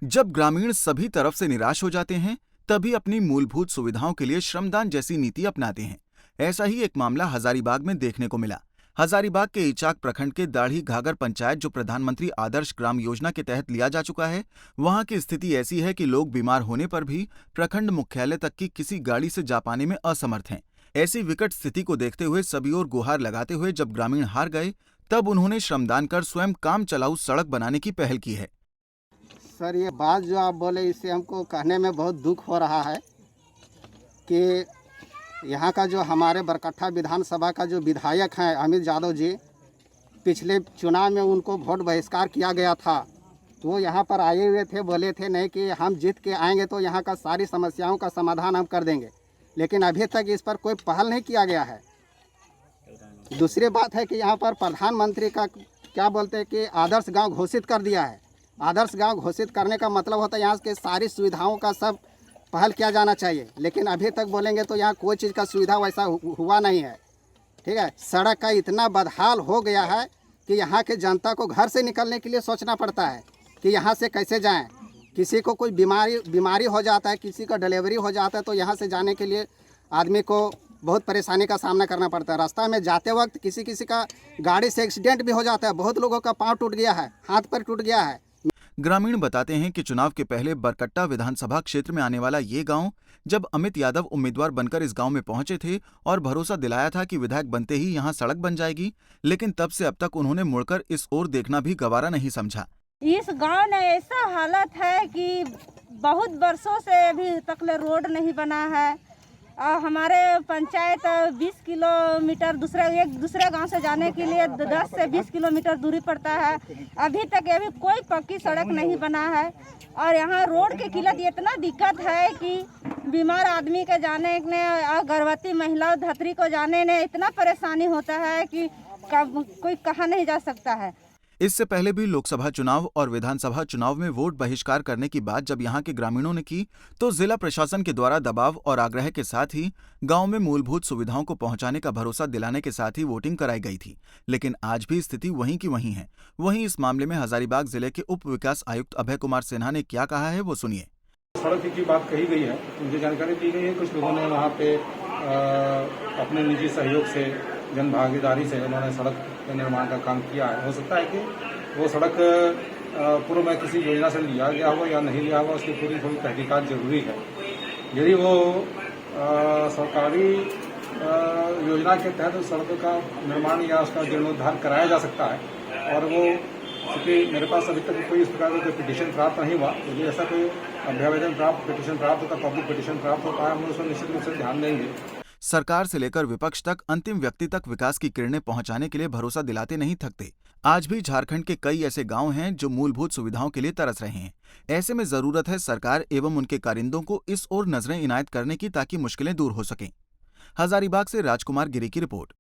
जब ग्रामीण सभी तरफ से निराश हो जाते हैं, तभी अपनी मूलभूत सुविधाओं के लिए श्रमदान जैसी नीति अपनाते हैं। ऐसा ही एक मामला हजारीबाग में देखने को मिला। हजारीबाग के इचाक प्रखंड के दाढ़ी घाघर पंचायत, जो प्रधानमंत्री आदर्श ग्राम योजना के तहत लिया जा चुका है, वहां की स्थिति ऐसी है कि लोग बीमार होने पर भी प्रखंड मुख्यालय तक की किसी गाड़ी से जा पाने में असमर्थ हैं। ऐसी विकट स्थिति को देखते हुए सभी ओर गुहार लगाते हुए जब ग्रामीण हार गए, तब उन्होंने श्रमदान कर स्वयं काम चलाऊ सड़क बनाने की पहल की है। सर, ये बात जो आप बोले इससे हमको कहने में बहुत दुख हो रहा है कि यहाँ का जो हमारे बरकट्ठा विधानसभा का जो विधायक हैं अमित यादव जी, पिछले चुनाव में उनको वोट बहिष्कार किया गया था। तो वो यहाँ पर आए हुए थे, बोले थे नहीं कि हम जीत के आएंगे तो यहाँ का सारी समस्याओं का समाधान हम कर देंगे, लेकिन अभी तक इस पर कोई पहल नहीं किया गया है। दूसरी बात है कि यहाँ पर प्रधानमंत्री का क्या बोलते हैं कि आदर्श गाँव घोषित कर दिया है। आदर्श गांव घोषित करने का मतलब होता है यहाँ के सारी सुविधाओं का सब पहल किया जाना चाहिए, लेकिन अभी तक बोलेंगे तो यहाँ कोई चीज़ का सुविधा वैसा हुआ नहीं है। ठीक है, सड़क का इतना बदहाल हो गया है कि यहाँ के जनता को घर से निकलने के लिए सोचना पड़ता है कि यहाँ से कैसे जाएं। किसी को कोई बीमारी हो जाता है, किसी का डिलीवरी हो जाता है, तो यहाँ से जाने के लिए आदमी को बहुत परेशानी का सामना करना पड़ता है। रास्ता में जाते वक्त किसी का गाड़ी से एक्सीडेंट भी हो जाता है। बहुत लोगों का पाँव टूट गया है, हाथ पैर टूट गया है। ग्रामीण बताते हैं कि चुनाव के पहले बरकट्टा विधानसभा क्षेत्र में आने वाला ये गांव, जब अमित यादव उम्मीदवार बनकर इस गांव में पहुंचे थे और भरोसा दिलाया था कि विधायक बनते ही यहां सड़क बन जाएगी, लेकिन तब से अब तक उन्होंने मुड़कर इस ओर देखना भी गवारा नहीं समझा। इस गांव में ऐसा हालत है कि बहुत वर्षों से अभी तक रोड नहीं बना है। हमारे पंचायत 20 किलोमीटर दूसरे गांव से जाने के लिए 10 से 20 किलोमीटर दूरी पड़ता है। अभी तक कोई पक्की सड़क नहीं बना है और यहाँ रोड की किल्लत इतना दिक्कत है कि बीमार आदमी के जाने ने, गर्भवती महिला धतरी को जाने ने इतना परेशानी होता है कि कोई कहाँ नहीं जा सकता है। इससे पहले भी लोकसभा चुनाव और विधानसभा चुनाव में वोट बहिष्कार करने की बात जब यहां के ग्रामीणों ने की, तो जिला प्रशासन के द्वारा दबाव और आग्रह के साथ ही गांव में मूलभूत सुविधाओं को पहुंचाने का भरोसा दिलाने के साथ ही वोटिंग कराई गई थी। लेकिन आज भी स्थिति वहीं की वहीं है। वहीं इस मामले में हजारीबाग जिले के उप विकास आयुक्त अभय कुमार सिन्हा ने क्या कहा है, वो सुनिए। सड़क की बात कही गई है, मुझे जानकारी दी गई है कुछ लोगों ने वहाँ पे अपने निजी सहयोग से, जन भागीदारी से उन्होंने सड़क के निर्माण का काम किया है। हो सकता है कि वो सड़क पूर्व में किसी योजना से लिया गया होगा या नहीं लिया होगा, उसकी पूरी थोड़ी तहकीकात जरूरी है। यदि वो सरकारी योजना के तहत सड़क का निर्माण या उसका जीर्णोद्धार कराया जा सकता है और वो, क्योंकि मेरे पास अभी तक कोई इस प्रकार का कोई पिटीशन प्राप्त नहीं हुआ, यदि ऐसा कोई अभ्यावेदन पिटीशन प्राप्त होता, पब्लिक पिटीशन प्राप्त होता है, हम उसमें निश्चित रूप से ध्यान देंगे। सरकार से लेकर विपक्ष तक अंतिम व्यक्ति तक विकास की किरणें पहुंचाने के लिए भरोसा दिलाते नहीं थकते। आज भी झारखंड के कई ऐसे गांव हैं जो मूलभूत सुविधाओं के लिए तरस रहे हैं। ऐसे में जरूरत है सरकार एवं उनके कारिंदों को इस ओर नजरें इनायत करने की, ताकि मुश्किलें दूर हो सकें। हजारीबाग से राजकुमार गिरी की रिपोर्ट।